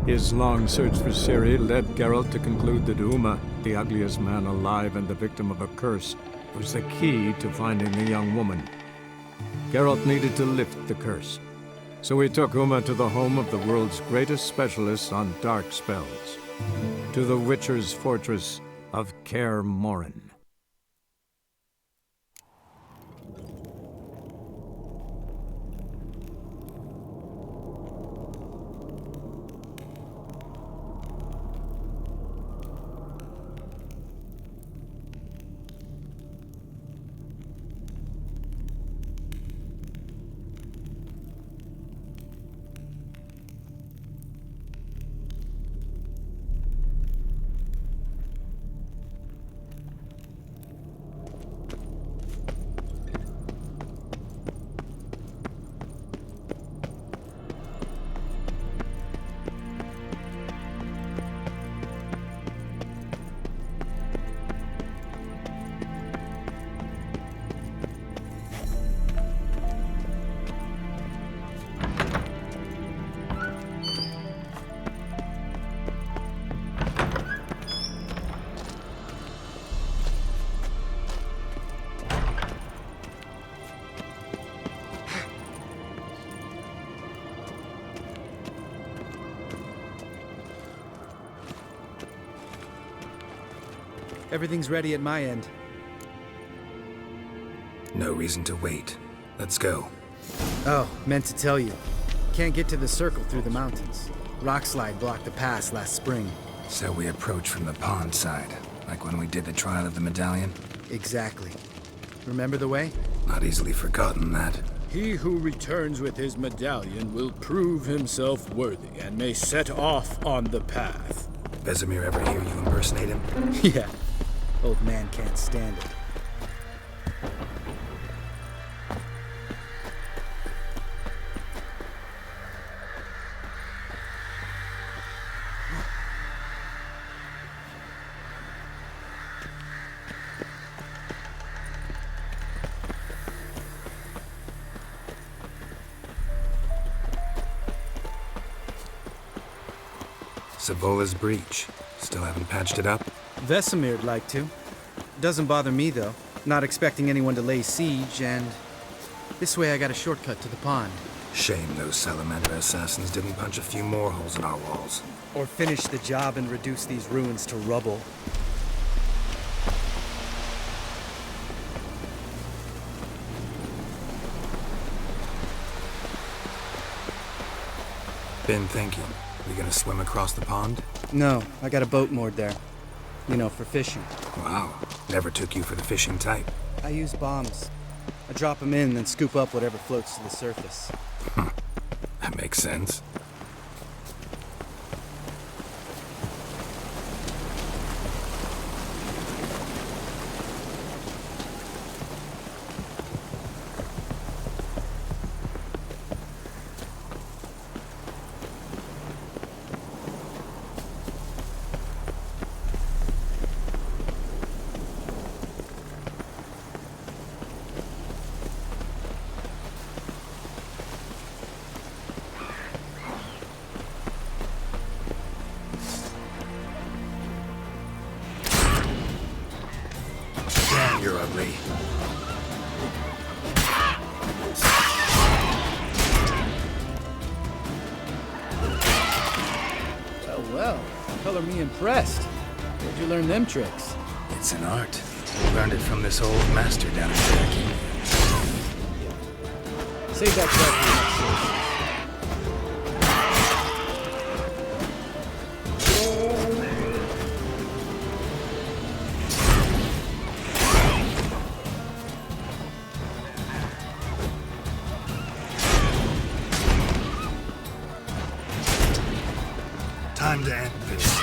His long search for Ciri led Geralt to conclude that Uma, the ugliest man alive and the victim of a curse, was the key to finding the young woman. Geralt needed to lift the curse, so he took Uma to the home of the world's greatest specialist on dark spells, to the Witcher's fortress of Kaer Morhen. Everything's ready at my end. No reason to wait. Let's go. Oh, meant to tell you. Can't get to the circle through the mountains. Rockslide blocked the pass last spring. So we approach from the pond side, like when we did the trial of the medallion? Exactly. Remember the way? Not easily forgotten, that. He who returns with his medallion will prove himself worthy and may set off on the path. Vesemir ever hear you impersonate him? Yeah. Old man can't stand it. Savola's breach. Still haven't patched it up? Vesemir'd like to. Doesn't bother me, though. Not expecting anyone to lay siege, and this way I got a shortcut to the pond. Shame those salamander assassins didn't punch a few more holes in our walls. Or finish the job and reduce these ruins to rubble. Been thinking. We gonna swim across the pond? No, I got a boat moored there. You know, for fishing. Wow. Never took you for the fishing type. I use bombs. I drop them in, then scoop up whatever floats to the surface. That makes sense. You're ugly. Well, color me impressed. Where'd you learn them tricks? It's an art. Learned it from this old master down in Turkey. Save that crap for the next search. Time to end this.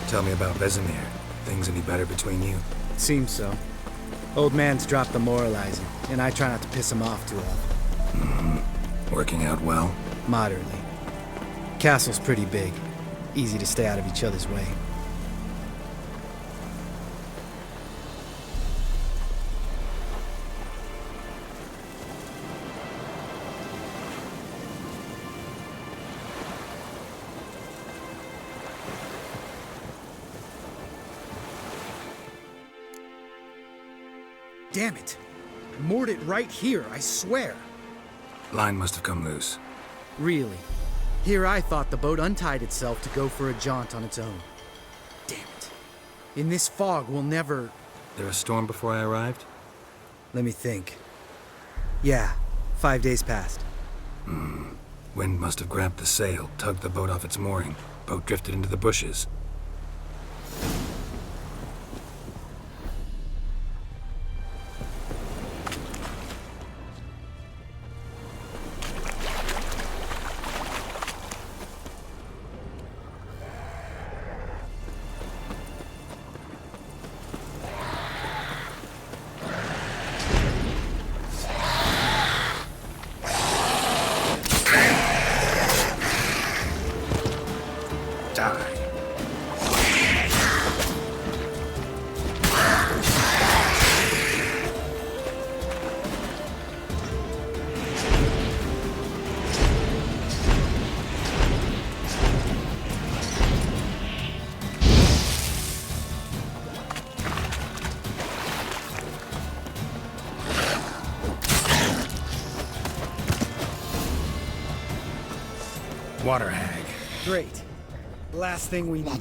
Tell me about Vesemir. Things any better between you? Seems so. Old man's dropped the moralizing, and I try not to piss him off too often. Working out well? Moderately. Castle's pretty big. Easy to stay out of each other's way. Damn it! I moored it right here, I swear. Line must have come loose. Really? Here I thought the boat untied itself to go for a jaunt on its own. Damn it. In this fog, we'll never... There a storm before I arrived? Let me think. Yeah, 5 days passed. Wind must have grabbed the sail, tugged the boat off its mooring. Boat drifted into the bushes. Water hag. Great. Last thing we need.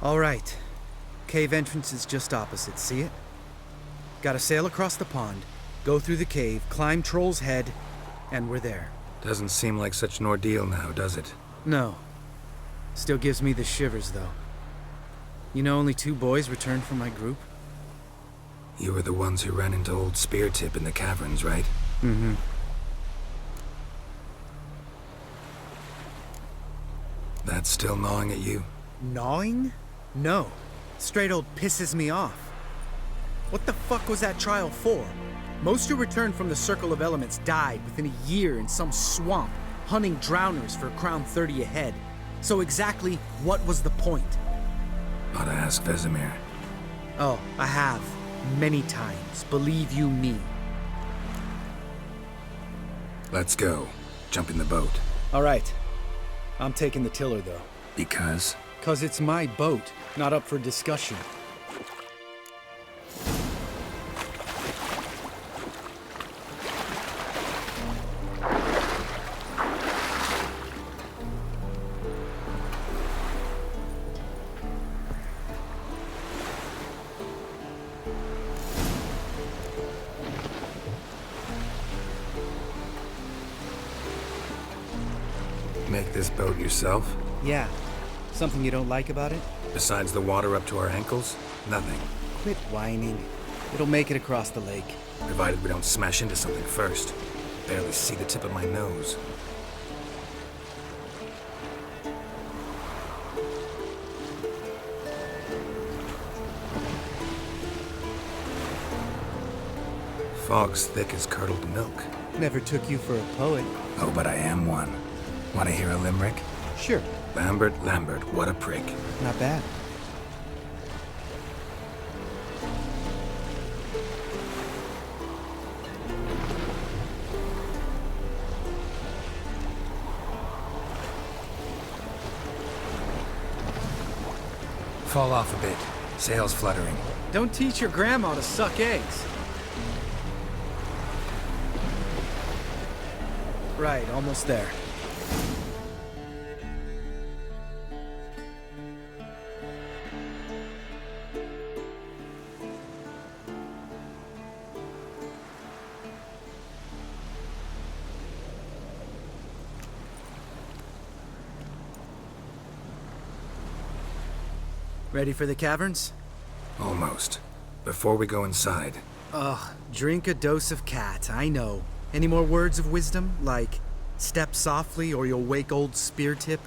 All right. Cave entrance is just opposite, see it? Gotta sail across the pond, go through the cave, climb Troll's Head, and we're there. Doesn't seem like such an ordeal now, does it? No. Still gives me the shivers, though. You know only 2 boys returned from my group? You were the ones who ran into old Speartip in the caverns, right? Mm-hmm. That's still gnawing at you? Gnawing? No. Straight old pisses me off. What the fuck was that trial for? Most who returned from the Circle of Elements died within a year in some swamp, hunting drowners for Crown 30 a head. So exactly what was the point? Ought to ask Vesemir. Oh, I have. Many times. Believe you me. Let's go. Jump in the boat. All right. I'm taking the tiller, though. Because? 'Cause it's my boat, not up for discussion. Make this boat yourself? Yeah. Something you don't like about it? Besides the water up to our ankles? Nothing. Quit whining. It'll make it across the lake. Provided we don't smash into something first. Barely see the tip of my nose. Fog's thick as curdled milk. Never took you for a poet. Oh, but I am one. Want to hear a limerick? Sure. Lambert, Lambert, what a prick. Not bad. Fall off a bit. Sails fluttering. Don't teach your grandma to suck eggs. Right, almost there. Ready for the caverns? Almost. Before we go inside, Ugh, drink a dose of cat, I know. Any more words of wisdom, like, step softly or you'll wake old Spear Tip?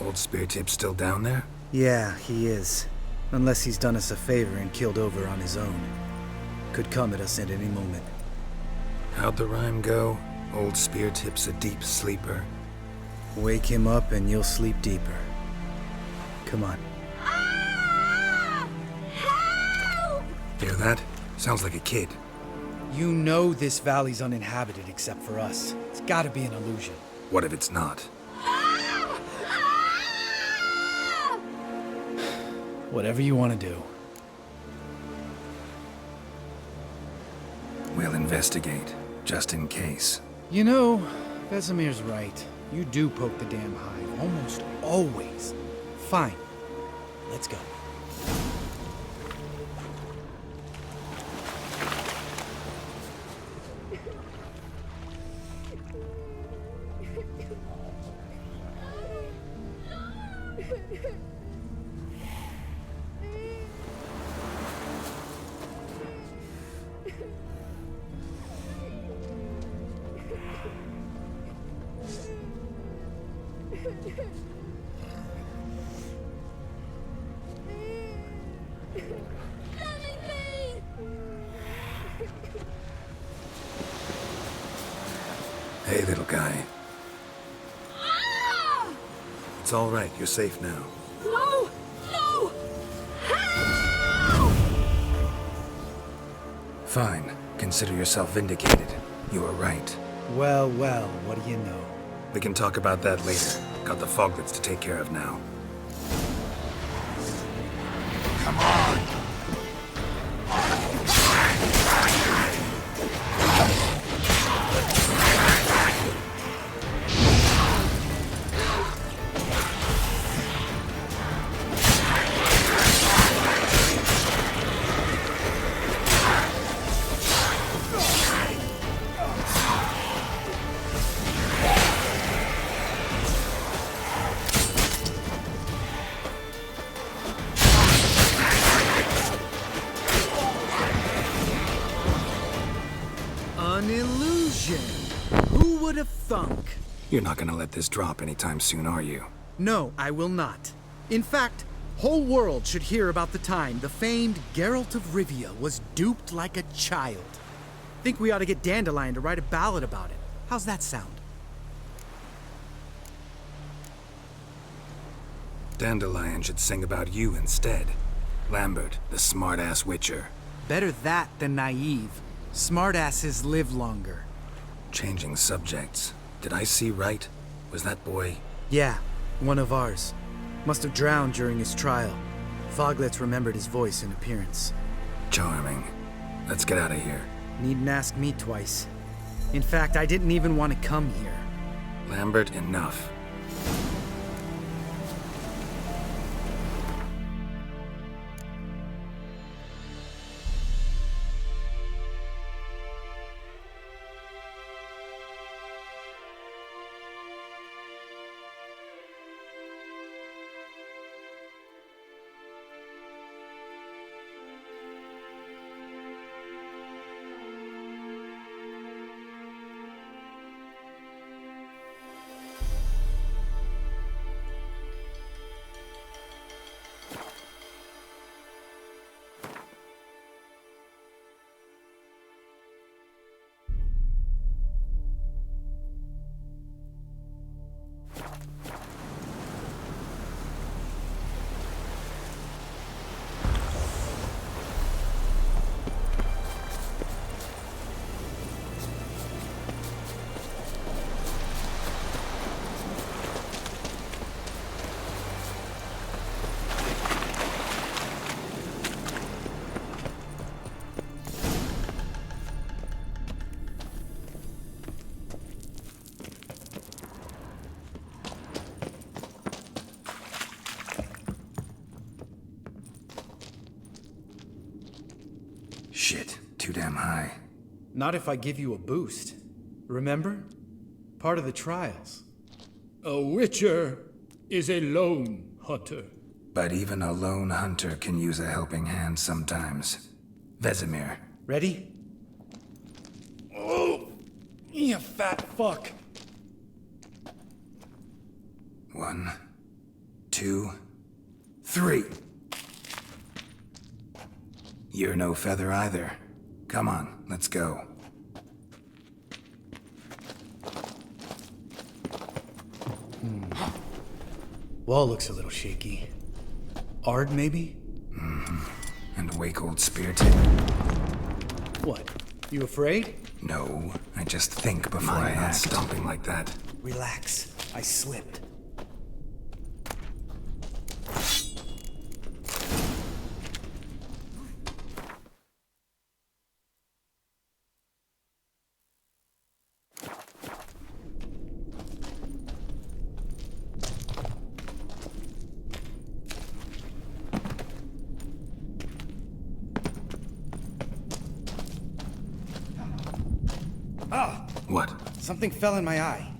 old Spear Tip's still down there? Yeah, he is. Unless he's done us a favor and keeled over on his own. Could come at us at any moment. How'd the rhyme go? Old Spear Tip's a deep sleeper. Wake him up and you'll sleep deeper. Come on. Hear that? Sounds like a kid. You know this valley's uninhabited except for us. It's gotta be an illusion. What if it's not? Whatever you want to do. We'll investigate, just in case. You know, Vesemir's right. You do poke the damn hive, almost always. Fine. Let's go. Hey, little guy. It's all right. You're safe now. No! No! Help! Fine. Consider yourself vindicated. You were right. Well, well, what do you know? We can talk about that later. Got the foglets to take care of now. Come on! An illusion! Who would have thunk? You're not gonna let this drop anytime soon, are you? No, I will not. In fact, whole world should hear about the time the famed Geralt of Rivia was duped like a child. Think we ought to get Dandelion to write a ballad about it. How's that sound? Dandelion should sing about you instead. Lambert, the smart-ass witcher. Better that than naive. Smartasses live longer. Changing subjects. Did I see right? Was that boy? Yeah, one of ours. Must have drowned during his trial. Foglets remembered his voice and appearance. Charming. Let's get out of here. Needn't ask me twice. In fact, I didn't even want to come here. Lambert, enough. Shit, too damn high. Not if I give you a boost. Remember? Part of the trials. A witcher is a lone hunter. But even a lone hunter can use a helping hand sometimes. Vesemir. Ready? Oh, you fat fuck. 1, 2, 3. You're no feather either. Come on, let's go. Wall looks a little shaky. Ard, maybe? And wake old spear tip? What? You afraid? No, I just think before I act. Stomping like that. Relax. I slipped. What? Something fell in my eye.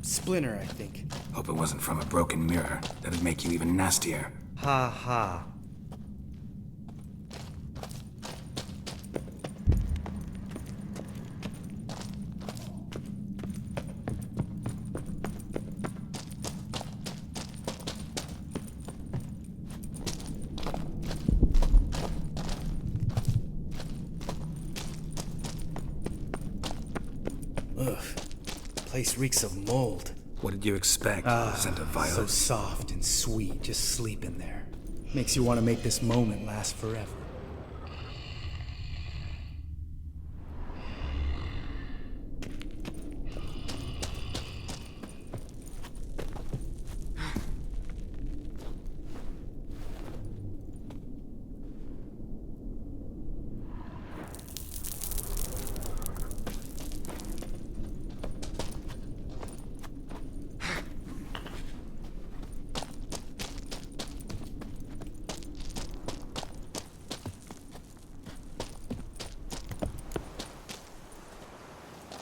Splinter, I think. Hope it wasn't from a broken mirror. That'd make you even nastier. Ha ha. Ugh. Place reeks of mold. What did you expect? Scent of So violets? soft and sweet, just sleeping there. Makes you want to make this moment last forever.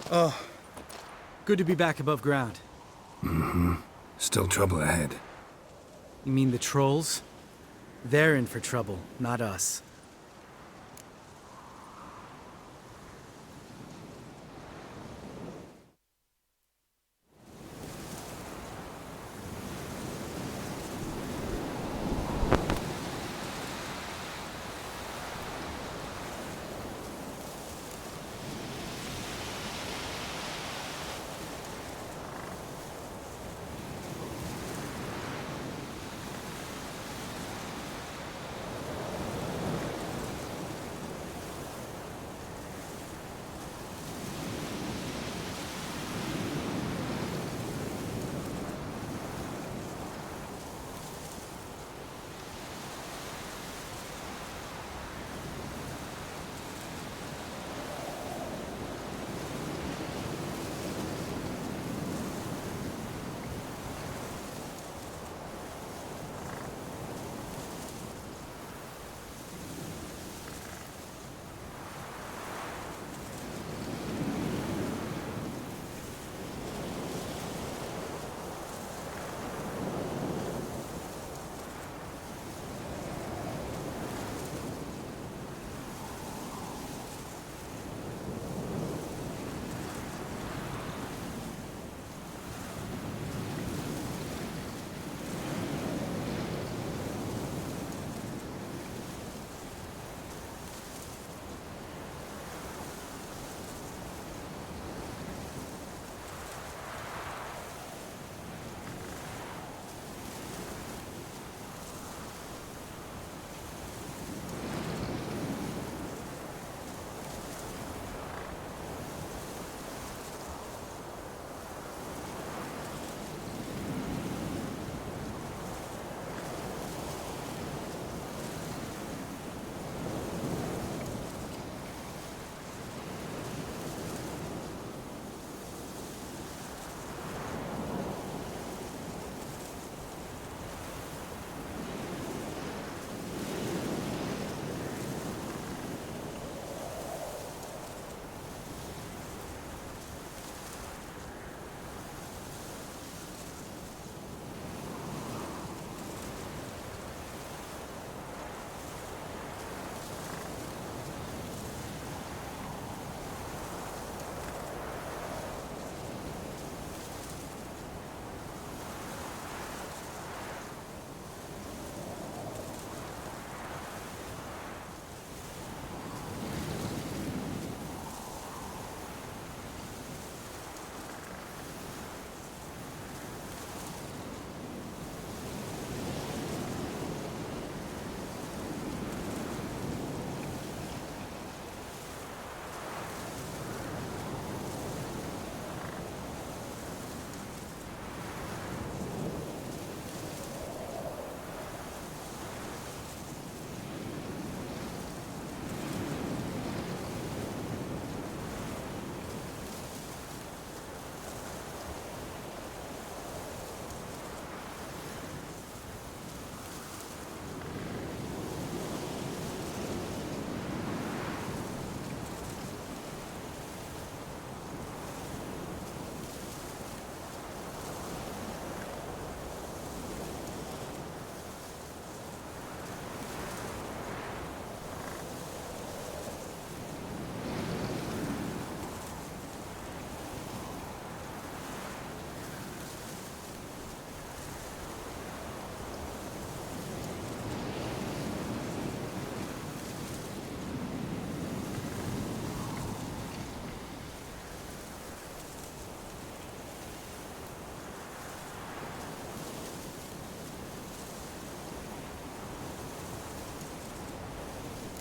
Oh, good to be back above ground. Still trouble ahead. You mean the trolls? They're in for trouble, not us.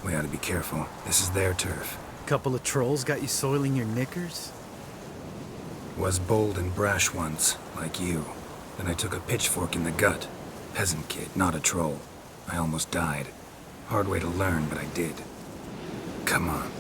We ought to be careful. This is their turf. Couple of trolls got you soiling your knickers? Was bold and brash once, like you. Then I took a pitchfork in the gut. Peasant kid, not a troll. I almost died. Hard way to learn, but I did. Come on.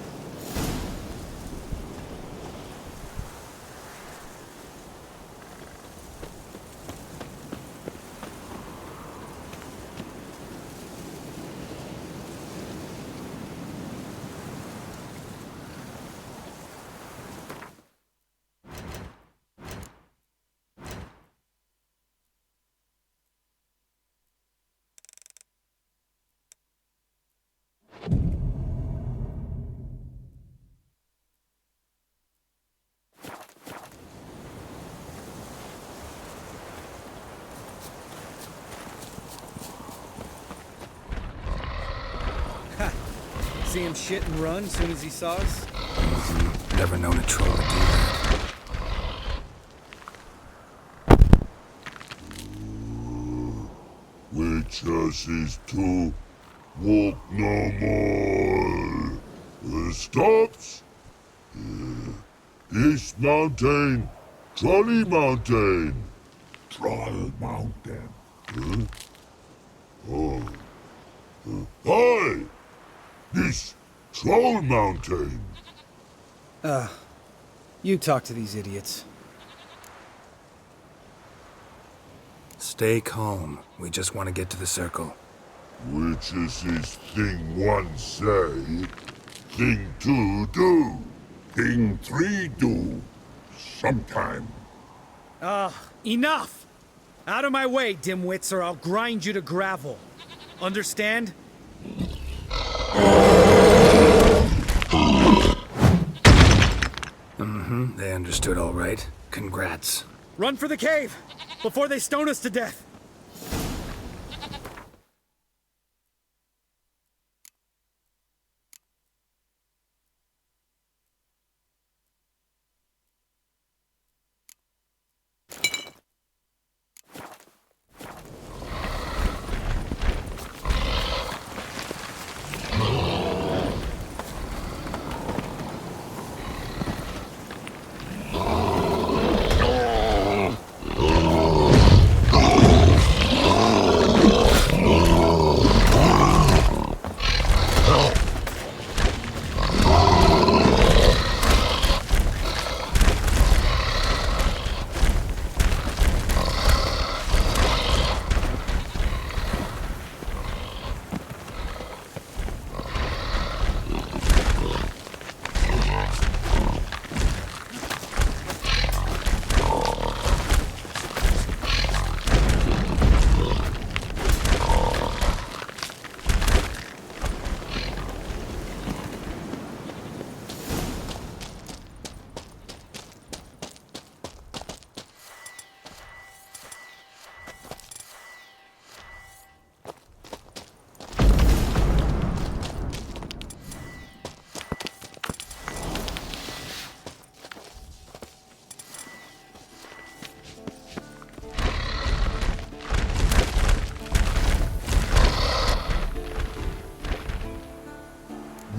See him shit and run as soon as he saw us? Never known a troll to do that. Witches is to walk no more. Stops? This mountain, Trolley Mountain. Troll Mountain. Hi! This Troll Mountain. You talk to these idiots. Stay calm. We just want to get to the circle. Witches is thing one say, thing two do, thing three do, sometime. Enough! Out of my way, dimwits, or I'll grind you to gravel. Understand? They understood all right. Congrats. Run for the cave! Before they stone us to death!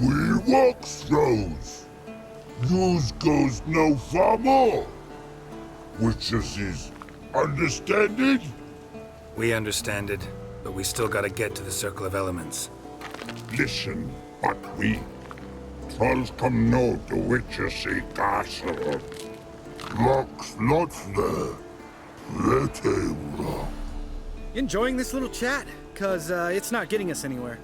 We walk throws. News goes no far more. Witches is understand it? We understand it, but we still gotta get to the Circle of Elements. Listen, but we trolls come know the witches see castle. Locks lots there. Pretty wrong. Enjoying this little chat? Cause, it's not getting us anywhere.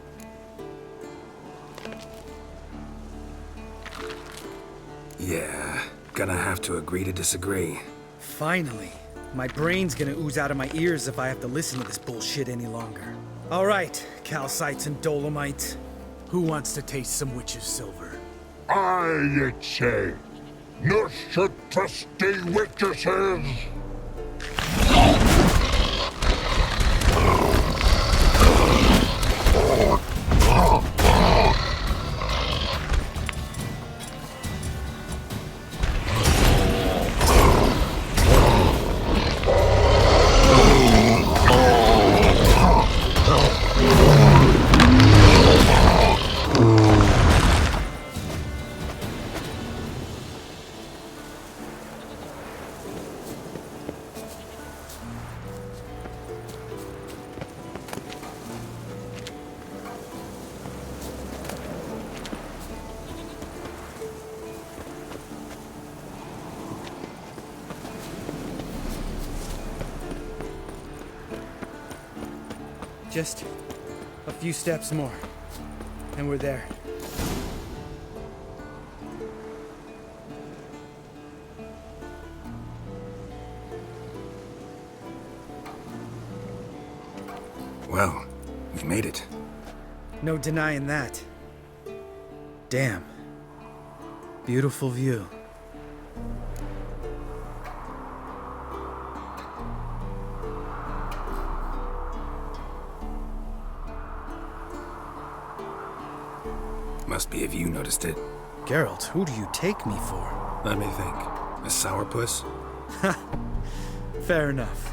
Yeah, gonna have to agree to disagree. Finally. My brain's gonna ooze out of my ears if I have to listen to this bullshit any longer. Alright, calcites and dolomites. Who wants to taste some witch's silver? I say, no should trusty witches is. Just a few steps more, and we're there. Well, we made it. No denying that. Damn. Beautiful view. Must be if you noticed it. Geralt, who do you take me for? Let me think. A sourpuss? Fair enough.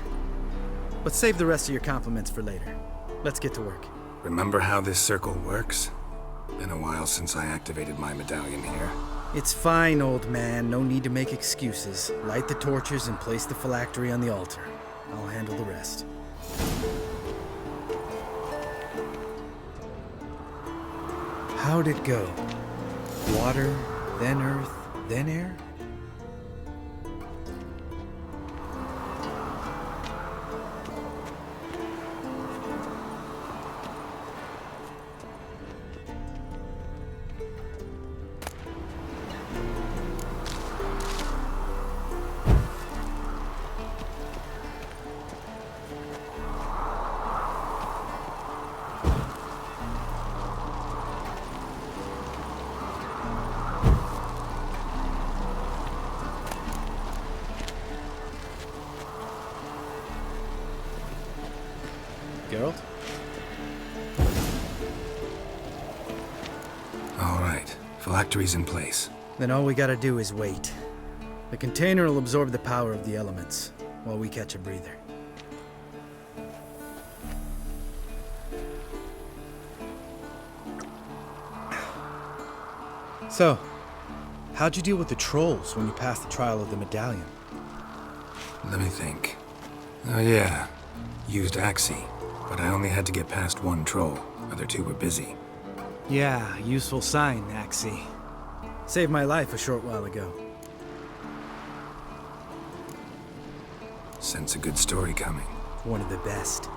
But save the rest of your compliments for later. Let's get to work. Remember how this circle works? Been a while since I activated my medallion here. It's fine, old man. No need to make excuses. Light the torches and place the phylactery on the altar. I'll handle the rest. How'd it go? Water, then earth, then air? Geralt? All right, phylactery's in place. Then all we gotta do is wait. The container will absorb the power of the elements, while we catch a breather. So, how'd you deal with the trolls when you passed the trial of the medallion? Let me think. Oh yeah, used Axie, but I only had to get past one troll. Other two were busy. Yeah, useful sign, Axie. Saved my life a short while ago. Sense a good story coming. One of the best.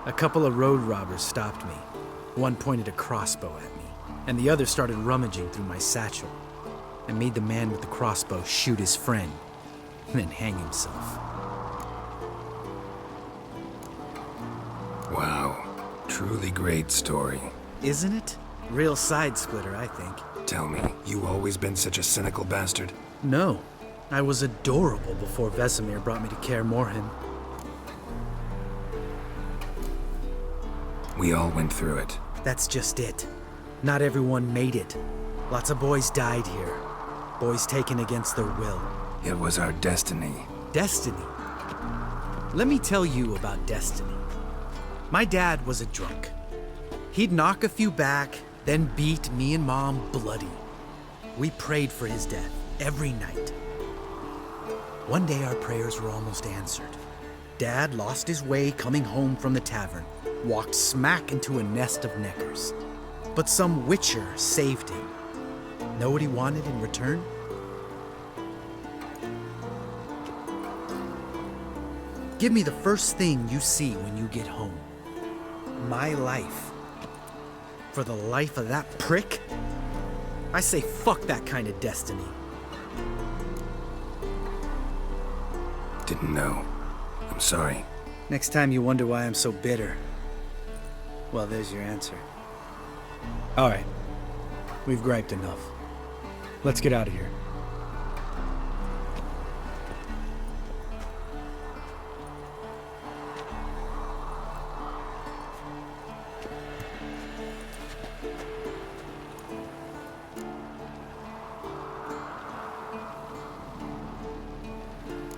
A couple of road robbers stopped me. One pointed a crossbow at me, and the other started rummaging through my satchel, and made the man with the crossbow shoot his friend, and then hang himself. Wow, truly great story. Isn't it? Real side splitter, I think. Tell me, you always been such a cynical bastard? No, I was adorable before Vesemir brought me to Kaer Morhen. We all went through it. That's just it. Not everyone made it. Lots of boys died here. Boys taken against their will. It was our destiny. Destiny. Let me tell you about destiny. My dad was a drunk. He'd knock a few back, then beat me and Mom bloody. We prayed for his death every night. One day our prayers were almost answered. Dad lost his way coming home from the tavern, walked smack into a nest of neckers. But some witcher saved him. Know what he wanted in return? Give me the first thing you see when you get home. My life. For the life of that prick? I say fuck that kind of destiny. Didn't know. I'm sorry. Next time you wonder why I'm so bitter, well, there's your answer. All right. We've griped enough. Let's get out of here.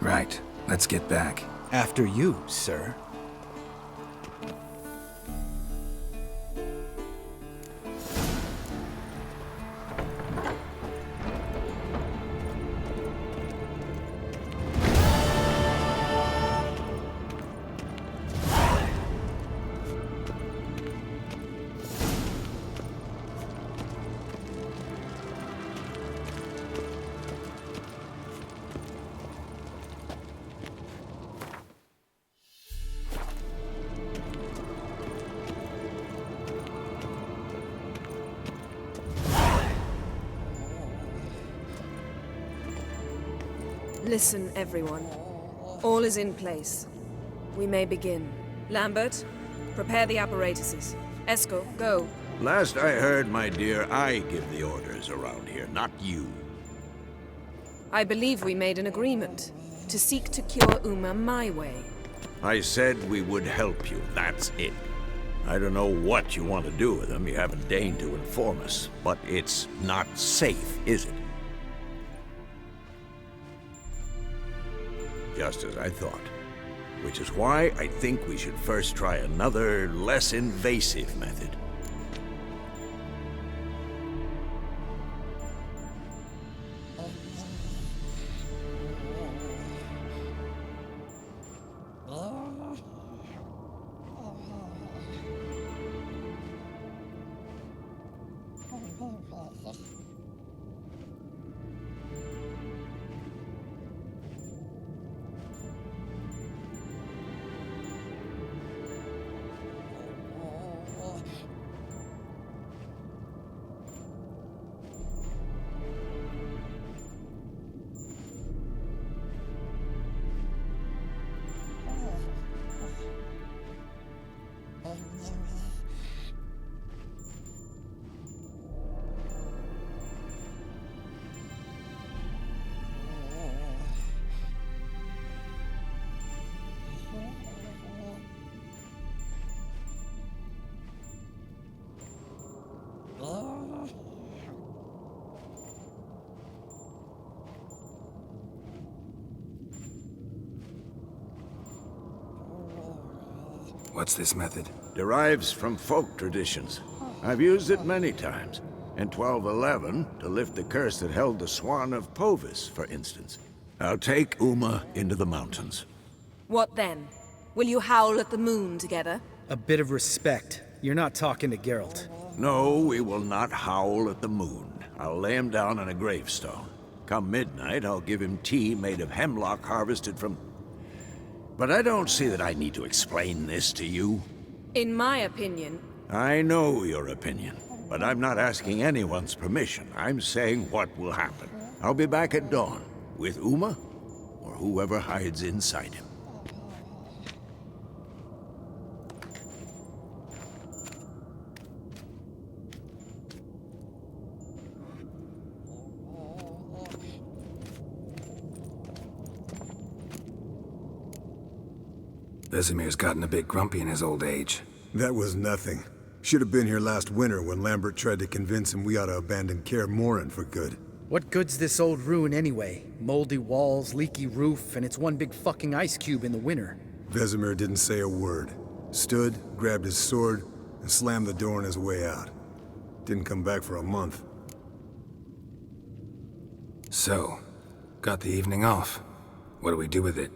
Right. Let's get back. After you, sir. Listen, everyone. All is in place. We may begin. Lambert, prepare the apparatuses. Esco, go. Last I heard, my dear, I give the orders around here, not you. I believe we made an agreement to seek to cure Uma my way. I said we would help you, that's it. I don't know what you want to do with them, you haven't deigned to inform us, but it's not safe, is it? Just as I thought. Which is why I think we should first try another, less invasive method. What's this method? Derives from folk traditions. I've used it many times. In 1211, to lift the curse that held the Swan of Povis, for instance. I'll take Uma into the mountains. What then? Will you howl at the moon together? A bit of respect. You're not talking to Geralt. No, we will not howl at the moon. I'll lay him down on a gravestone. Come midnight, I'll give him tea made of hemlock harvested from... But I don't see that I need to explain this to you. In my opinion... I know your opinion, but I'm not asking anyone's permission. I'm saying what will happen. I'll be back at dawn, with Uma, or whoever hides inside him. Vesemir's gotten a bit grumpy in his old age. That was nothing. Should have been here last winter when Lambert tried to convince him we ought to abandon Kaer Morhen for good. What good's this old ruin anyway? Moldy walls, leaky roof, and it's one big fucking ice cube in the winter. Vesemir didn't say a word. Stood, grabbed his sword, and slammed the door on his way out. Didn't come back for a month. So, got the evening off. What do we do with it?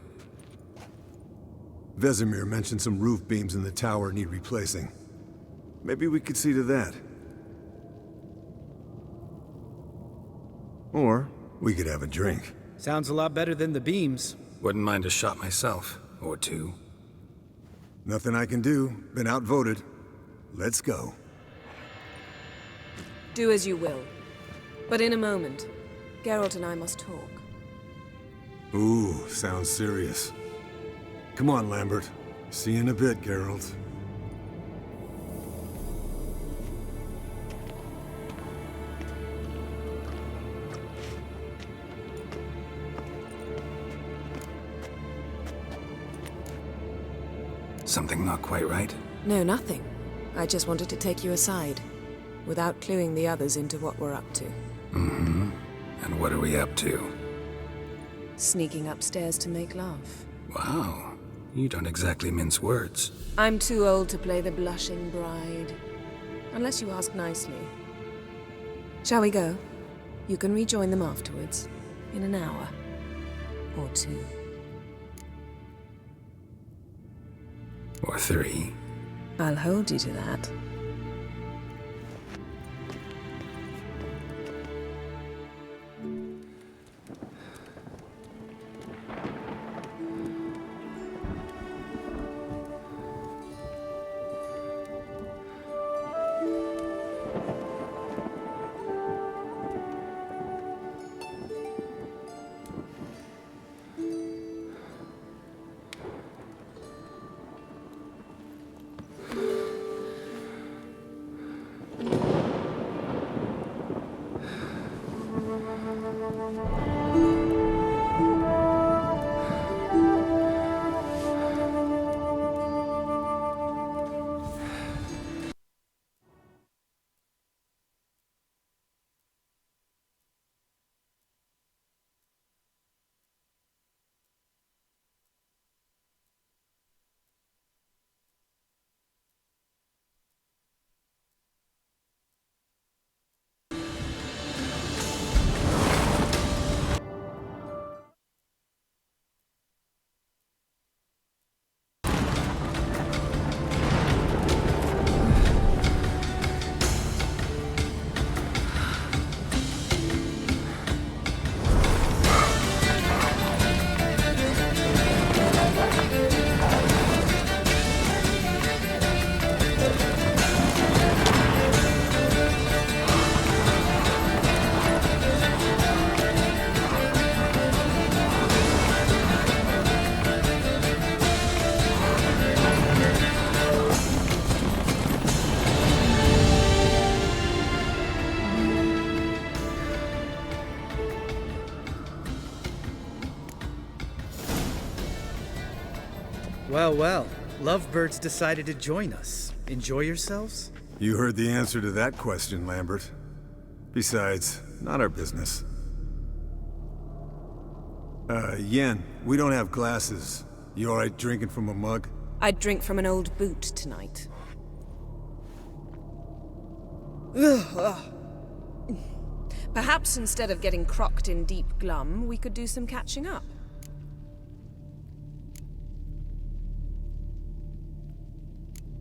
Vesemir mentioned some roof beams in the tower need replacing. Maybe we could see to that. Or we could have a drink. Sounds a lot better than the beams. Wouldn't mind a shot myself, or two. Nothing I can do. Been outvoted. Let's go. Do as you will. But in a moment, Geralt and I must talk. Ooh, sounds serious. Come on, Lambert. See you in a bit, Geralt. Something not quite right? No, nothing. I just wanted to take you aside, without cluing the others into what we're up to. Mm-hmm. And what are we up to? Sneaking upstairs to make love. Wow. You don't exactly mince words. I'm too old to play the blushing bride. Unless you ask nicely. Shall we go? You can rejoin them afterwards. In an hour. Or two. Or three. I'll hold you to that. Well, well. Lovebirds decided to join us. Enjoy yourselves? You heard the answer to that question, Lambert. Besides, not our business. Yen, we don't have glasses. You alright drinking from a mug? I'd drink from an old boot tonight. Perhaps instead of getting crocked in deep glum, we could do some catching up.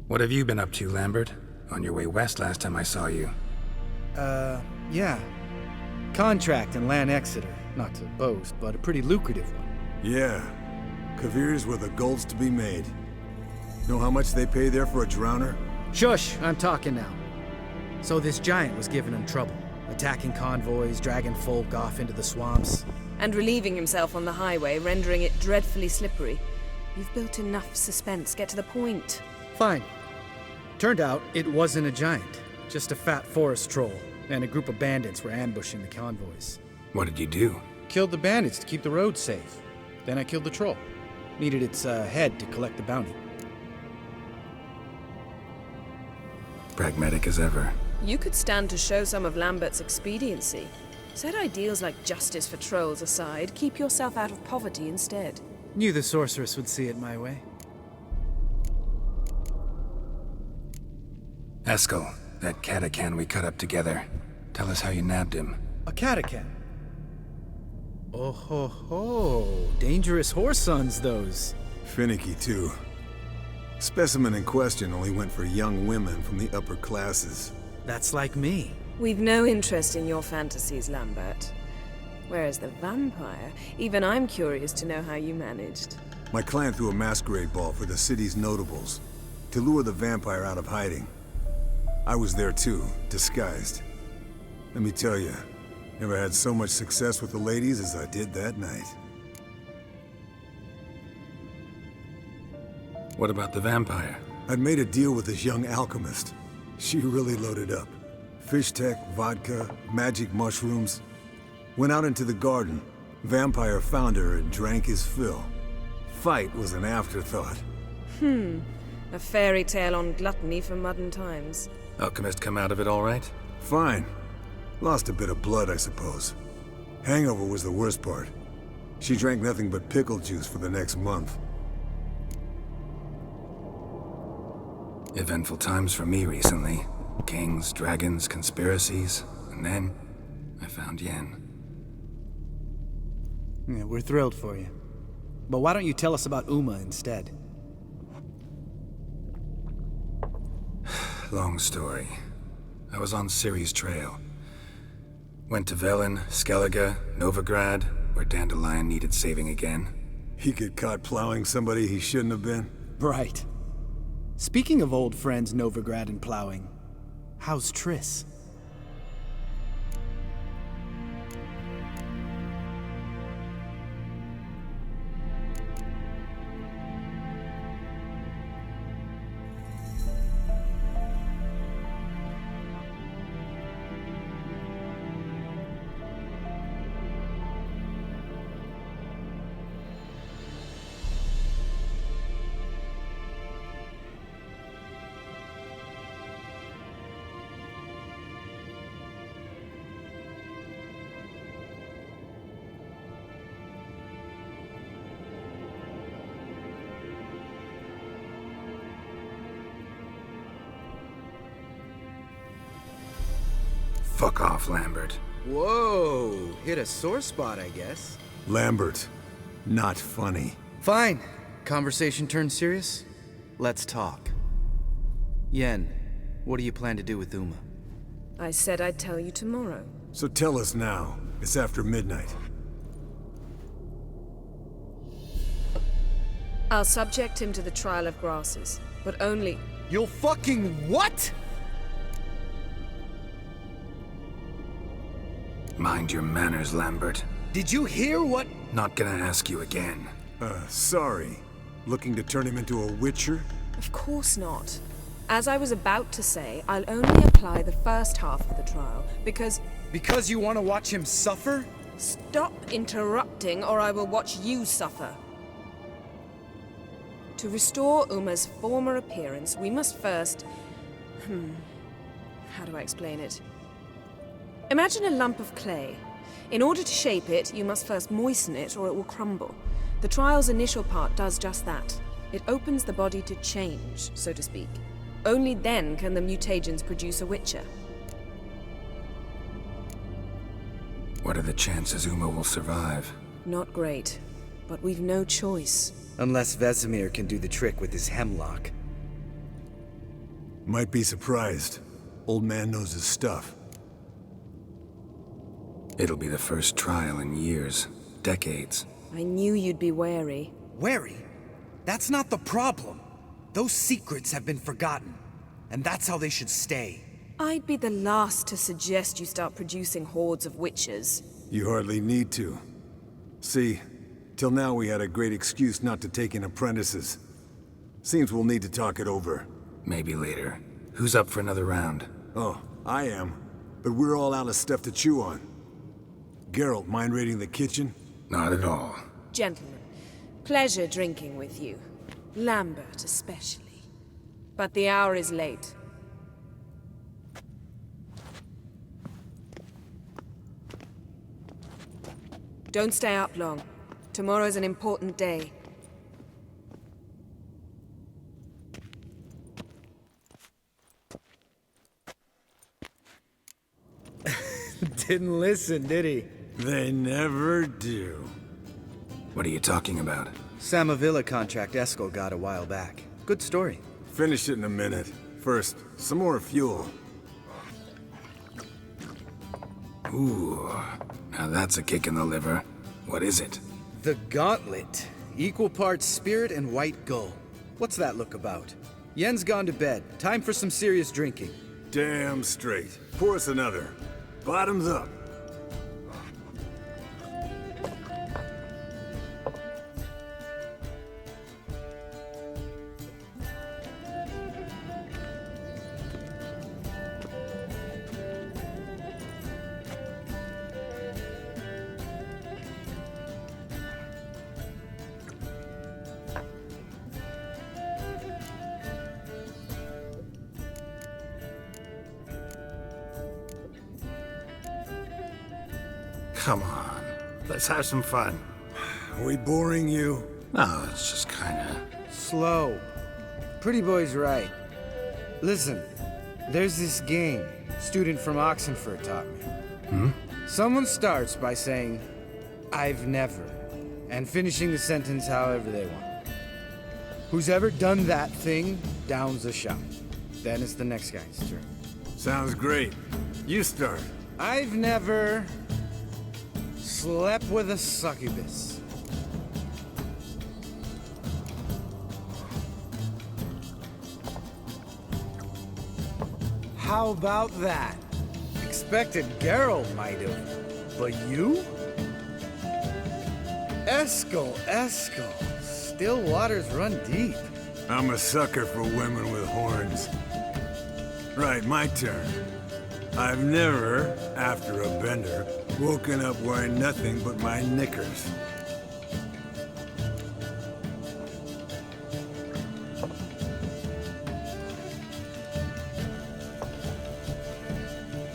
What have you been up to, Lambert? On your way west last time I saw you. Yeah. Contract in Lan Exeter. Not to boast, but a pretty lucrative one. Yeah. Kavir's where the gold's to be made. Know how much they pay there for a drowner? Shush, I'm talking now. So this giant was giving him trouble. Attacking convoys, dragging folk off into the swamps. And relieving himself on the highway, rendering it dreadfully slippery. You've built enough suspense. Get to the point. Fine. Turned out it wasn't a giant. Just a fat forest troll. And a group of bandits were ambushing the convoys. What did you do? Killed the bandits to keep the roads safe. Then I killed the troll. Needed its head to collect the bounty. Pragmatic as ever. You could stand to show some of Lambert's expediency. Set ideals like justice for trolls aside, keep yourself out of poverty instead. Knew the sorceress would see it my way. Eskel, that catacan we cut up together. Tell us how you nabbed him. A catacan. Oh ho ho. Dangerous horse sons, those. Finicky, too. Specimen in question only went for young women from the upper classes. That's like me. We've no interest in your fantasies, Lambert. Whereas the vampire, even I'm curious to know how you managed. My clan threw a masquerade ball for the city's notables to lure the vampire out of hiding. I was there too, disguised. Let me tell you, never had so much success with the ladies as I did that night. What about the vampire? I'd made a deal with this young alchemist. She really loaded up. Fish tech, vodka, magic mushrooms. Went out into the garden. Vampire found her and drank his fill. Fight was an afterthought. A fairy tale on gluttony for modern times. Alchemist come out of it all right? Fine. Lost a bit of blood, I suppose. Hangover was the worst part. She drank nothing but pickle juice for the next month. Eventful times for me recently. Kings, dragons, conspiracies. And then, I found Yen. Yeah, we're thrilled for you. But why don't you tell us about Uma instead? Long story. I was on Ciri's trail. Went to Velen, Skellige, Novigrad, where Dandelion needed saving again. He get caught plowing somebody he shouldn't have been? Right. Speaking of old friends Novigrad and plowing, how's Triss? Fuck off, Lambert. Whoa, hit a sore spot, I guess. Lambert, not funny. Fine. Conversation turned serious? Let's talk. Yen, what do you plan to do with Uma? I said I'd tell you tomorrow. So tell us now. It's after midnight. I'll subject him to the trial of grasses, but only... You'll fucking what? Mind your manners, Lambert. Did you hear what? Not gonna ask you again. Sorry. Looking to turn him into a witcher? Of course not. As I was about to say, I'll only apply the first half of the trial, because... Because you want to watch him suffer? Stop interrupting, or I will watch you suffer. To restore Uma's former appearance, we must first... How do I explain it? Imagine a lump of clay. In order to shape it, you must first moisten it, or it will crumble. The trial's initial part does just that. It opens the body to change, so to speak. Only then can the mutagens produce a witcher. What are the chances Uma will survive? Not great, but we've no choice. Unless Vesemir can do the trick with his hemlock. Might be surprised. Old man knows his stuff. It'll be the first trial in years. Decades. I knew you'd be wary. Wary? That's not the problem. Those secrets have been forgotten. And that's how they should stay. I'd be the last to suggest you start producing hordes of witches. You hardly need to. See, till now we had a great excuse not to take in apprentices. Seems we'll need to talk it over. Maybe later. Who's up for another round? Oh, I am. But we're all out of stuff to chew on. Geralt, mind raiding the kitchen? Not at all. Gentlemen, pleasure drinking with you. Lambert especially. But the hour is late. Don't stay up long. Tomorrow's an important day. Didn't listen, did he? They never do. What are you talking about? Samavilla contract Eskel got a while back. Good story. Finish it in a minute. First, some more fuel. Ooh, now that's a kick in the liver. What is it? The Gauntlet. Equal parts spirit and white gull. What's that look about? Yen's gone to bed. Time for some serious drinking. Damn straight. Pour us another. Bottoms up. Come on, let's have some fun. Are we boring you? No, it's just kinda... Slow. Pretty boy's right. Listen, there's this game student from Oxenford taught me. Someone starts by saying, "I've never," and finishing the sentence however they want. Who's ever done that thing downs a shot. Then it's the next guy's turn. Sounds great. You start. I've never slept with a succubus. How about that? Expected Geralt might have, but you? Eskel. Still waters run deep. I'm a sucker for women with horns. Right, my turn. I've never, after a bender, woken up wearing nothing but my knickers.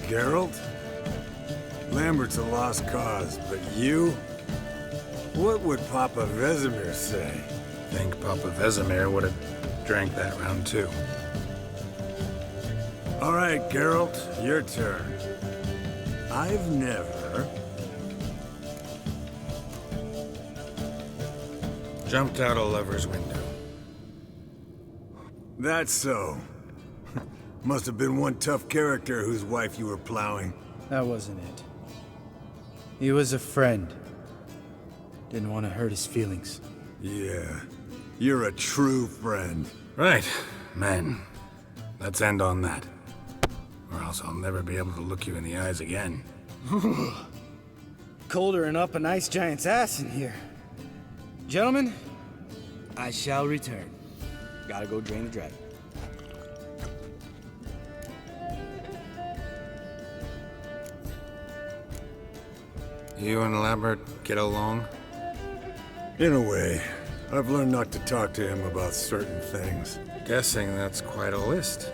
Geralt? Lambert's a lost cause, but you? What would Papa Vesemir say? Think Papa Vesemir would have drank that round too. All right, Geralt, your turn. I've never... Jumped out a lover's window. That's so. Must have been one tough character whose wife you were plowing. That wasn't it. He was a friend. Didn't want to hurt his feelings. Yeah. You're a true friend. Right, men. Let's end on that. Or else I'll never be able to look you in the eyes again. Colder and up an ice giant's ass in here. Gentlemen, I shall return. Gotta go drain the dragon. You and Lambert get along? In a way. I've learned not to talk to him about certain things. Guessing that's quite a list.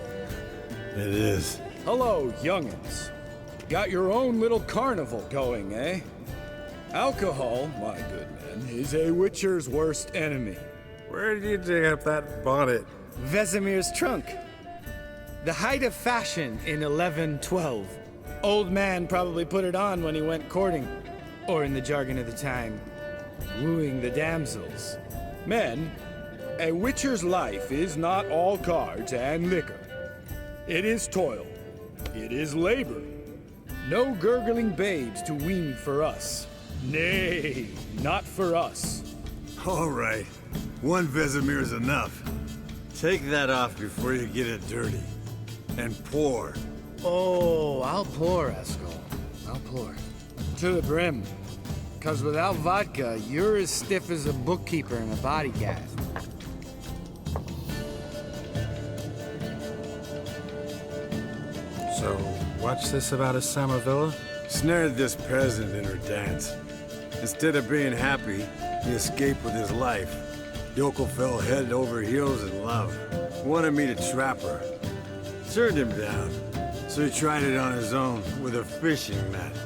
It is. Hello, young'uns. Got your own little carnival going, eh? Alcohol, my good men, is a witcher's worst enemy. Where did you dig up that bonnet? Vesemir's trunk. The height of fashion in 1112. Old man probably put it on when he went courting. Or in the jargon of the time, wooing the damsels. Men, a witcher's life is not all cards and liquor. It is toil. It is labor. No gurgling babes to wean for us. Nay, not for us. All right. One Vesemir's enough. Take that off before you get it dirty. And pour. Oh, I'll pour, Eskel. I'll pour. To the brim. 'Cause without vodka, you're as stiff as a bookkeeper in a bodyguard. So, what's this about a Samarvilla? Snared this peasant in her dance. Instead of being happy, he escaped with his life. Yoko fell head over heels in love. Wanted me to trap her. Turned him down. So he tried it on his own with a fishing net.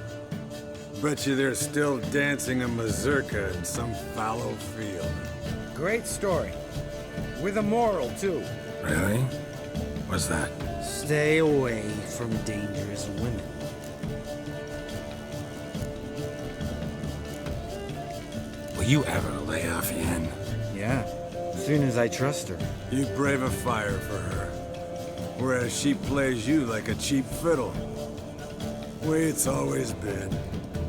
Bet you they're still dancing a mazurka in some fallow field. Great story. With a moral, too. Really? What's that? Stay away from dangerous women. Will you ever lay off Yen? Yeah, as soon as I trust her. You brave a fire for her. Whereas she plays you like a cheap fiddle. Way it's always been.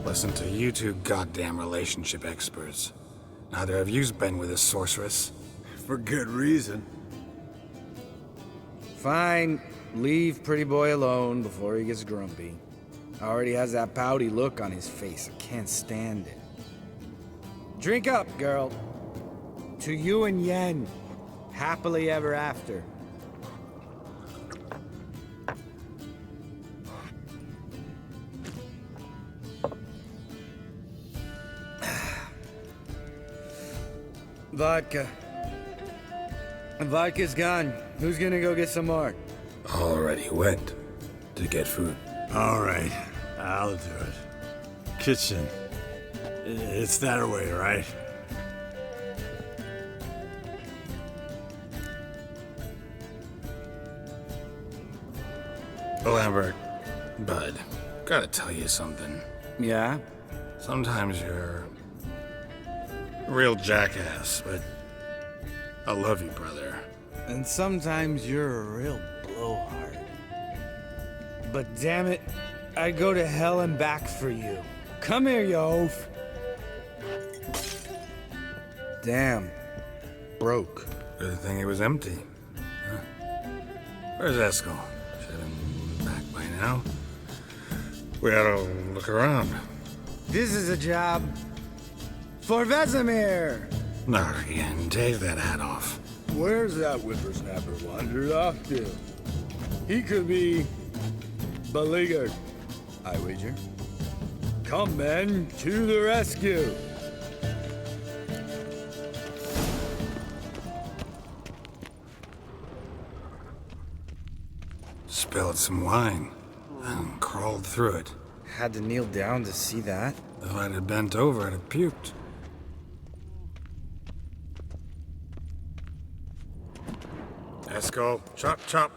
Listen to you two goddamn relationship experts. Neither of you's been with a sorceress. For good reason. Fine. Leave pretty boy alone before he gets grumpy. Already has that pouty look on his face. I can't stand it. Drink up, girl. To you and Yen. Happily ever after. Vodka. Vodka's gone. Who's gonna go get some more? Already went to get food. All right, I'll do it. Kitchen. It's that way, right? Lambert, bud, gotta tell you something. Yeah? Sometimes you're a real jackass, but I love you, brother. And sometimes you're a real blowhard. But damn it, I'd go to hell and back for you. Come here, you oaf. Damn. Broke. Good thing it was empty. Huh? Where's Eskel? Should have been back by now. We ought to look around. This is a job for Vesemir. Not again. Take that hat off. Where's that whippersnapper wandered off to? He could be beleaguered, I wager. Come, men, to the rescue! Spilled some wine and crawled through it. Had to kneel down to see that. If I'd have bent over, I'd have puked. Eskel, chop, chop.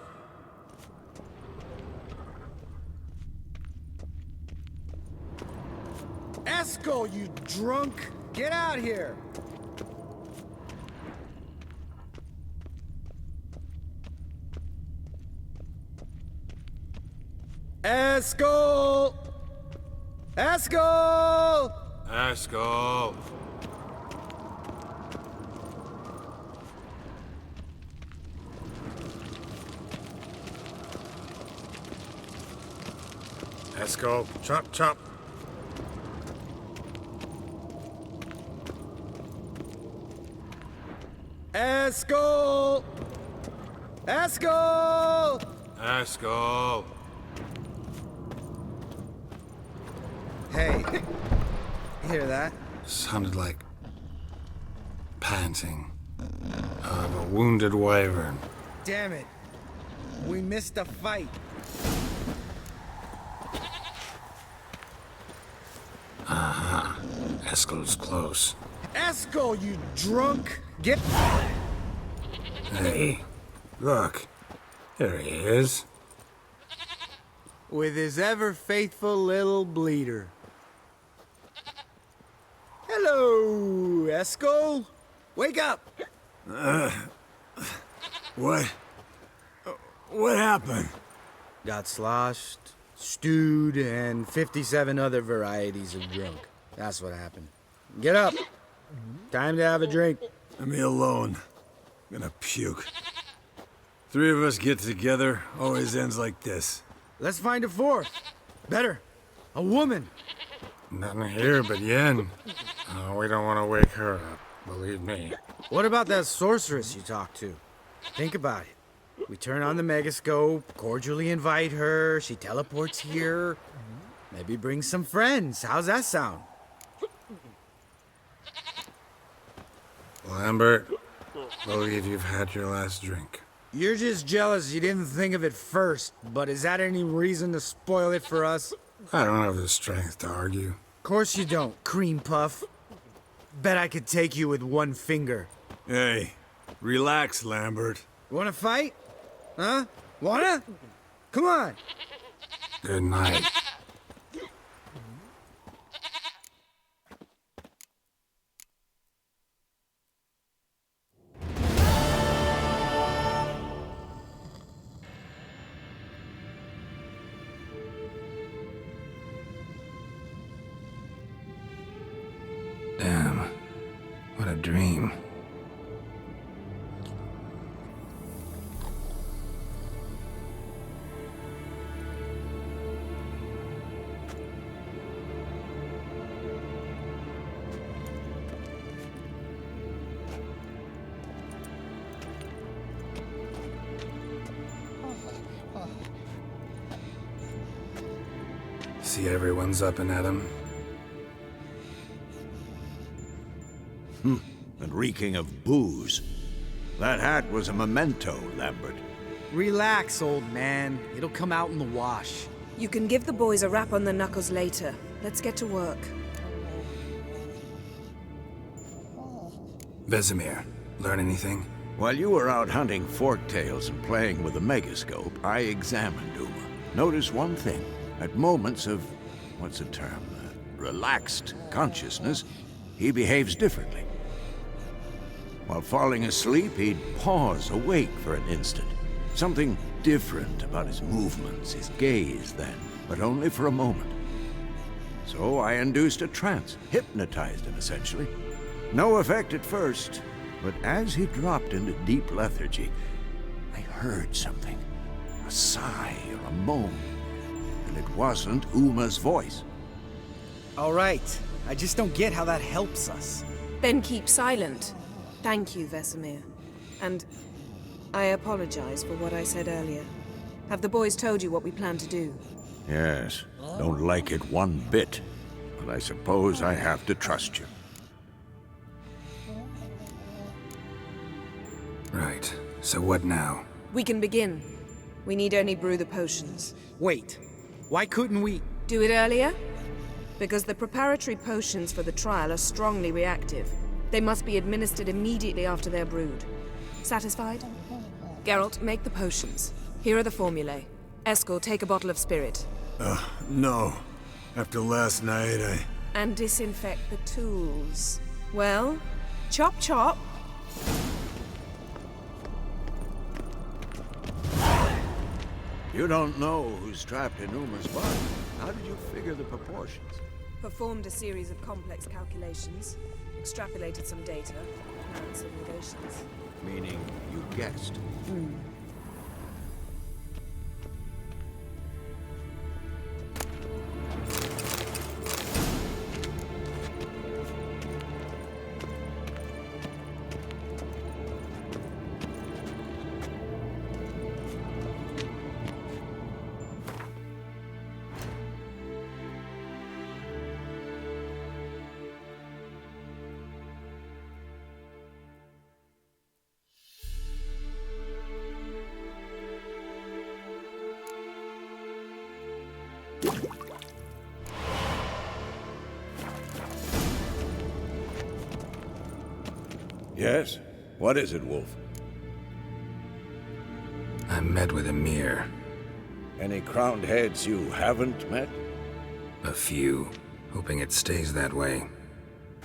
Eskel, you drunk! Get out here! Eskel! Eskel! Eskel! Eskel, chop, chop. Eskel! Eskel! Eskel! Hey, hear that? Sounded like panting of a wounded wyvern. Damn it. We missed a fight. Eskel's close. Eskel, you drunk! Get... Hey, look. There he is. With his ever-faithful little bleeder. Hello, Eskel. Wake up! What? What happened? Got sloshed, stewed, and 57 other varieties of drunk. That's what happened. Get up. Time to have a drink. Leave me alone. I'm gonna puke. Three of us get together, always ends like this. Let's find a fourth. Better. A woman. Nothing here but Yen. Oh, we don't want to wake her up, believe me. What about that sorceress you talked to? Think about it. We turn on the megascope, cordially invite her, she teleports here. Maybe bring some friends. How's that sound? Lambert, believe you've had your last drink. You're just jealous you didn't think of it first, but is that any reason to spoil it for us? I don't have the strength to argue. Course you don't, cream puff. Bet I could take you with one finger. Hey, relax, Lambert. Wanna fight? Huh? Wanna? Come on. Good night. Damn. What a dream. See everyone's up and at 'em. And reeking of booze. That hat was a memento, Lambert. Relax, old man. It'll come out in the wash. You can give the boys a rap on the knuckles later. Let's get to work. Vesemir, learn anything? While you were out hunting forktails and playing with the megascope, I examined Uma. Notice one thing. At moments of, what's the term, relaxed consciousness, he behaves differently. While falling asleep, he'd pause awake for an instant. Something different about his movements, his gaze then, but only for a moment. So I induced a trance, hypnotized him essentially. No effect at first, but as he dropped into deep lethargy, I heard something. A sigh or a moan. And it wasn't Uma's voice. All right. I just don't get how that helps us. Then keep silent. Thank you, Vesemir. And I apologize for what I said earlier. Have the boys told you what we plan to do? Yes, don't like it one bit, but I suppose I have to trust you. Right. So what now? We can begin. We need only brew the potions. Wait. Why couldn't we... Do it earlier? Because the preparatory potions for the trial are strongly reactive. They must be administered immediately after they're brewed. Satisfied? Geralt, make the potions. Here are the formulae. Eskel, take a bottle of spirit. No. After last night, And disinfect the tools. Well, chop chop. You don't know who's trapped in Uma's body. How did you figure the proportions? Performed a series of complex calculations, extrapolated some data, planned some negotiations. Meaning you guessed. Yes? What is it, Wolf? I met with Emir. Any crowned heads you haven't met? A few. Hoping it stays that way.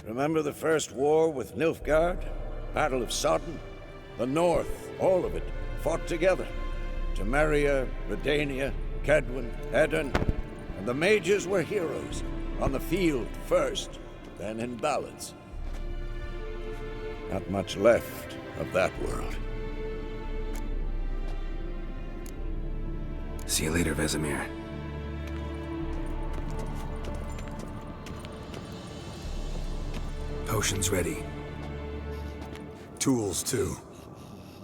Remember the first war with Nilfgaard? Battle of Sodden? The North, all of it, fought together. Temeria, Redania, Kedwin, Edirn, and the mages were heroes. On the field first, then in ballads. Not much left of that world. See you later, Vesemir. Potions ready. Tools, too.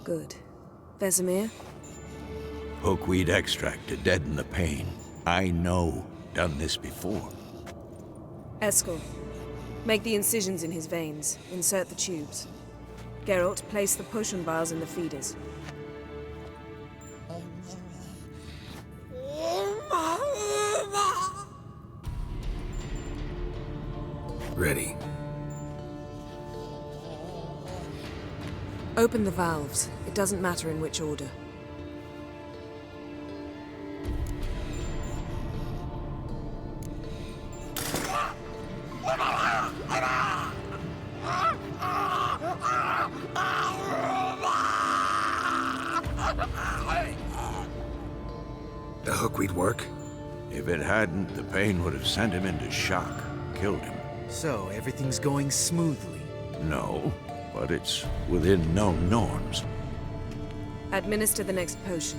Good. Vesemir? Hookweed extract to deaden the pain. I know. Done this before. Eskel, make the incisions in his veins. Insert the tubes. Geralt, place the potion vials in the feeders. Ready. Open the valves. It doesn't matter in which order. The hookweed work? If it hadn't, the pain would have sent him into shock, killed him. So, everything's going smoothly. No, but it's within known norms. Administer the next potion.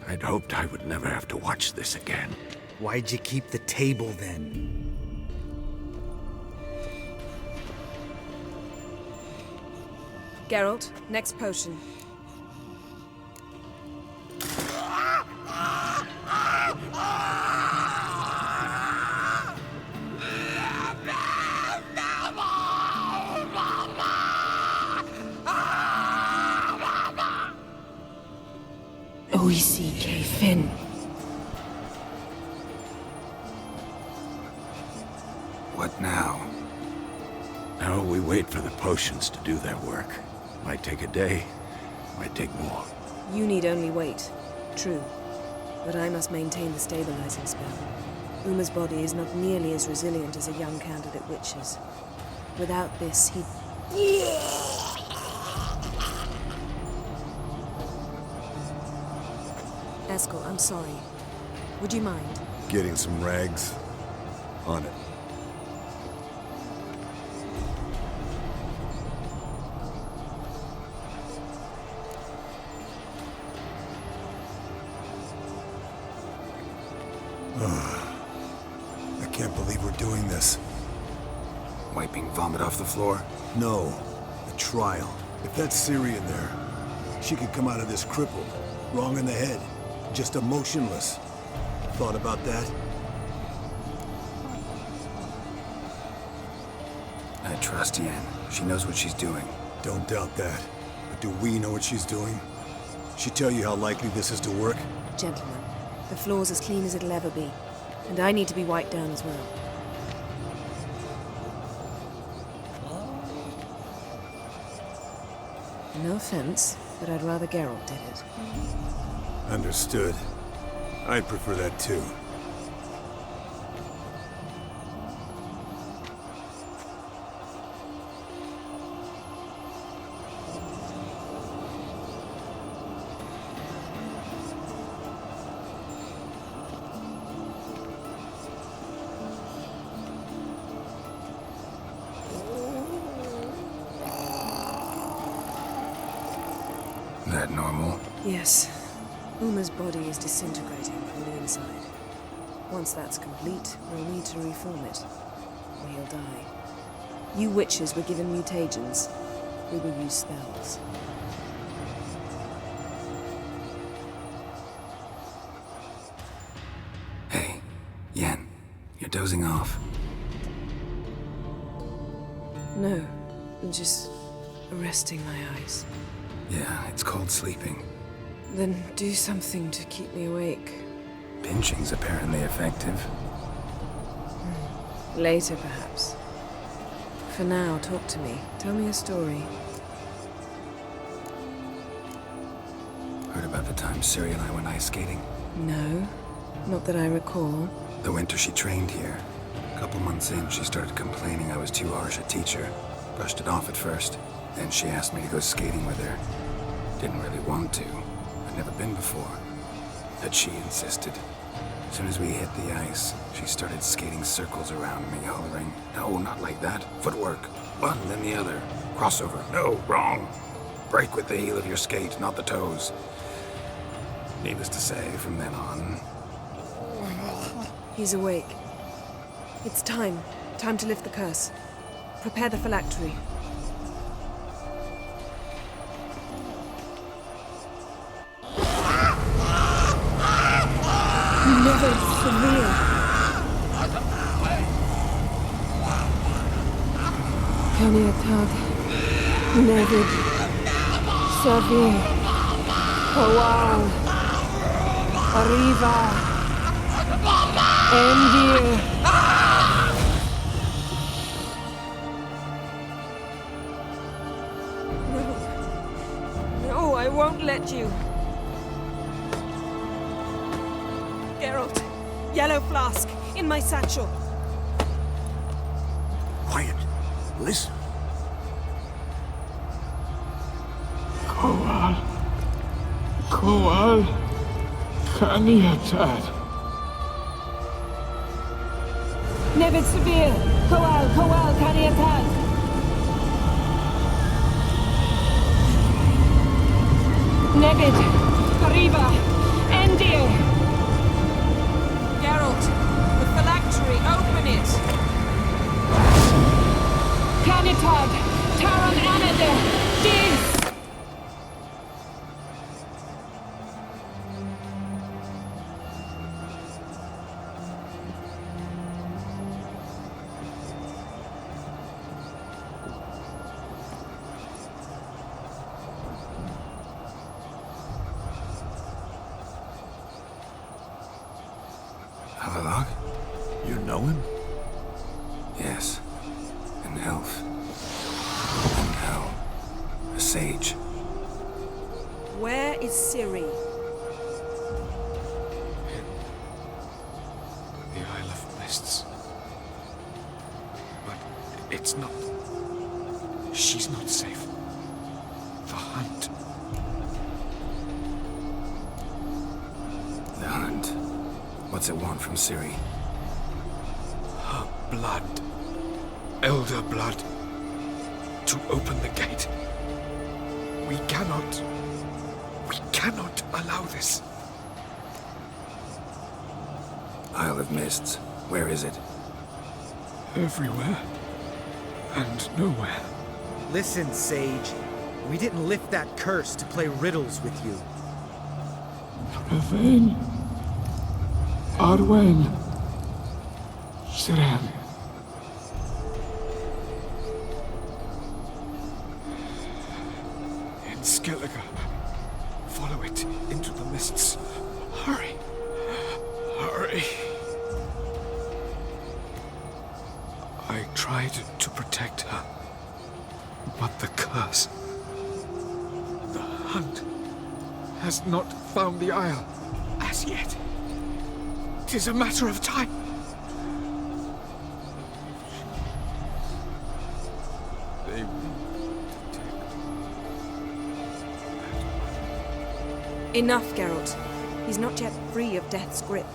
I'd hoped I would never have to watch this again. Why'd you keep the table then? Geralt, next potion. Oici Fin. What now? Now we wait for the potions to do their work. Might take a day, might take more. You need only wait. True. But I must maintain the stabilizing spell. Uma's body is not nearly as resilient as a young candidate witch's. Without this, he'd... Eskel, I'm sorry. Would you mind? Getting some rags? On it. I can't believe we're doing this. Wiping vomit off the floor? No, the trial. If that's Ciri in there, she could come out of this crippled, wrong in the head, just emotionless. Thought about that? I trust Yen. She knows what she's doing. Don't doubt that. But do we know what she's doing? She tell you how likely this is to work? Gentlemen, the floor's as clean as it'll ever be. And I need to be wiped down as well. No offense, but I'd rather Geralt did it. Understood. I'd prefer that too. That normal? Yes. Uma's body is disintegrating from the inside. Once that's complete, we'll need to reform it, or he'll die. You witches were given mutagens. We will use spells. Hey, Yen, you're dozing off. No, I'm just resting my eyes. Yeah, it's called sleeping. Then do something to keep me awake. Pinching's apparently effective. Later, perhaps. For now, talk to me. Tell me a story. Heard about the time Ciri and I went ice skating? No, not that I recall. The winter she trained here. A couple months in, she started complaining I was too harsh a teacher. Brushed it off at first. Then she asked me to go skating with her. Didn't really want to. I'd never been before. But she insisted. As soon as we hit the ice, she started skating circles around me, hollering, "No, not like that. Footwork. One, then the other. Crossover. No, wrong. Break with the heel of your skate, not the toes." Needless to say, from then on... He's awake. It's time. Time to lift the curse. Prepare the phylactery. Never severe. Caniatad. Nevid. Severe. Hawal. Arriva. Endir. No, I won't let you. Geralt, yellow flask, in my satchel. Quiet. Listen. Koal. Koal. Kaniatad. Nevid Severe, Koal, Kaniatad. Nevid, Arriba, Endir. Geralt, the phylactery, open it. Canitad, Taran Anade, Dis. Havelock? You know him? Yes. An elf. And hell. A sage. Where is Ciri? The Isle of Mists. But it's not... She's not safe. The hunt. The hunt. What's it want from Ciri? Her blood. Elder blood. To open the gate. We cannot allow this. Isle of Mists. Where is it? Everywhere. And nowhere. Listen, Sage. We didn't lift that curse to play riddles with you. Yvain. Arwen. Siren. In Skellige. Follow it into the mists. Hurry. Hurry. protect her. But the curse... The hunt has not found the Isle as yet. 'Tis a matter of time. They will detect. Enough, Geralt. He's not yet free of death's grip.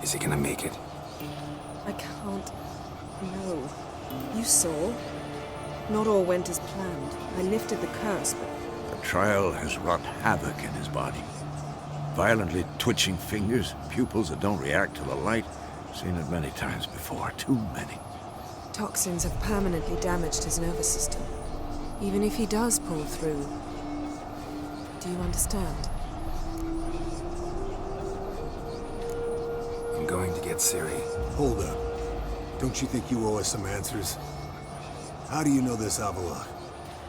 Is he gonna make it? I can't... No. You saw? Not all went as planned. I lifted the curse, but... The trial has wrought havoc in his body. Violently twitching fingers, pupils that don't react to the light. Seen it many times before, too many. Toxins have permanently damaged his nervous system. Even if he does pull through... Do you understand? I'm going to get Ciri. Hold up. Don't you think you owe us some answers? How do you know this Avila?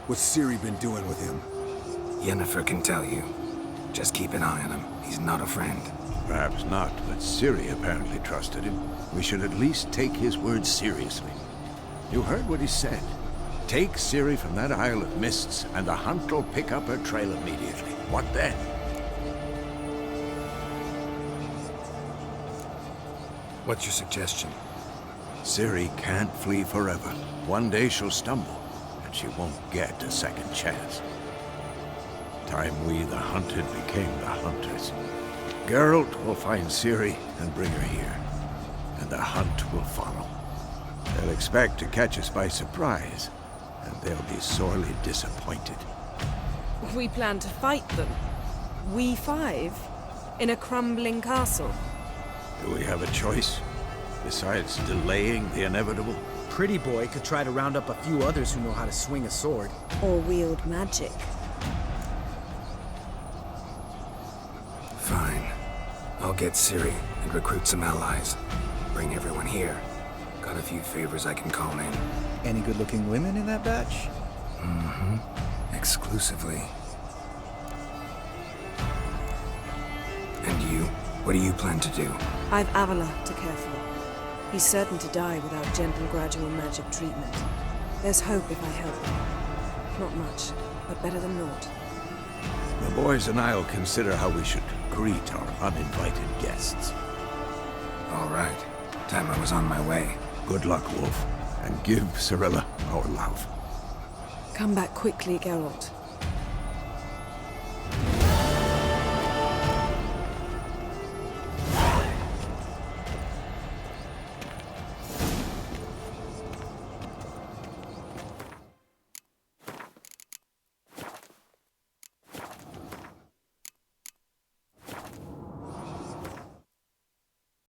What's Ciri been doing with him? Yennefer can tell you. Just keep an eye on him. He's not a friend. Perhaps not, but Ciri apparently trusted him. We should at least take his words seriously. You heard what he said. Take Ciri from that Isle of Mists, and the hunt will pick up her trail immediately. What then? What's your suggestion? Ciri can't flee forever. One day she'll stumble, and she won't get a second chance. Time we, the hunted, became the hunters. Geralt will find Ciri and bring her here, and the hunt will follow. They'll expect to catch us by surprise, and they'll be sorely disappointed. We plan to fight them. We five? In a crumbling castle? Do we have a choice? Besides delaying the inevitable? Pretty Boy could try to round up a few others who know how to swing a sword. Or wield magic. Fine. I'll get Ciri and recruit some allies. Bring everyone here. Got a few favors I can call in. Any good-looking women in that batch? Mm-hmm. Exclusively. And you? What do you plan to do? I've Avila to care for. He's certain to die without gentle, gradual magic treatment. There's hope if I help him. Not much, but better than naught. The boys and I'll consider how we should greet our uninvited guests. All right. Time I was on my way. Good luck, Wolf, and give Cirilla our love. Come back quickly, Geralt.